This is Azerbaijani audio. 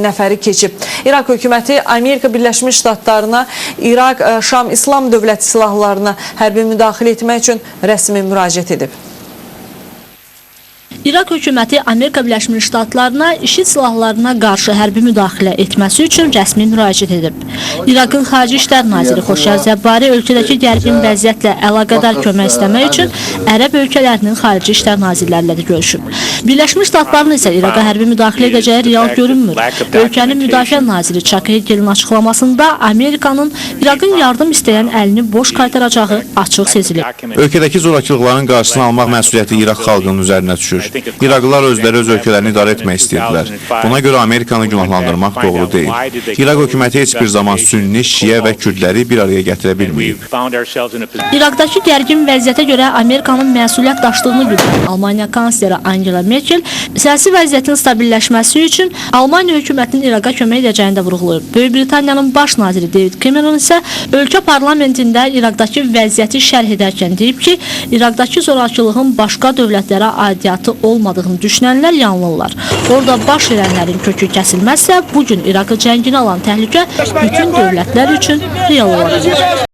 nəfəri keçib. İraq hökuməti Amerika Birləşmiş Ştatlarına İraq Şam İslam Dövləti silahlarına hərbi müdaxilə etmək üçün rəsmi müraciət edib. İraq hökuməti Amerika Birləşmiş Ştatlarına IŞİD silahlarına qarşı hərbi müdaxilə etməsi üçün rəsmi müraciət edib. İraqın Xarici İşlər Naziri Xoşyar Zəbbari ölkədəki gərgin vəziyyətlə əlaqədar kömək istəmək üçün Ərəb ölkələrinin Xarici İşlər Nazirlərlə də görüşüb. Birləşmiş Ştatların isə İraqa hərbi müdaxilə edəcəyi real görünmür. Ölkənin Müdafiə Naziri Chuck Hagel'in açıqlamasında Amerikanın İraqın yardım istəyən əlini boş qaytaracağı açıq sezilib. Ölkədəki zorakılıqların qarşısını almaq məsuliyyəti İraq xalqının üzərinə düşür. İraqlılar özləri öz ölkələrini idarə etmək istəyirdilər. Buna görə Amerikanı günahlandırmaq doğru deyil. İraq hökuməti heç bir zaman sünni, şiə və kürdləri bir araya gətirə bilməyib. İraqdakı gərgin vəziyyətə görə Amerikanın məsuliyyət daşıdığını bildirən Almaniya kansleri Angela Merkel siyasi vəziyyətin stabilləşməsi üçün Almaniya hökumətinin İraqa kömək edəcəyini də vurğulayıb. Böyük Britaniyanın baş naziri David Cameron isə ölkə parlamentində İraqdakı vəziyyəti şərh edərkən deyib ki, İraqdakı zorakılığın başqa dövlətlərə aidiyyatı olmadığını düşünənlər yanılırlar. Orada baş verənlərin kökü kəsilməzsə, bugün İraqı cənginə alan təhlükə bütün dövlətlər üçün real olacaq.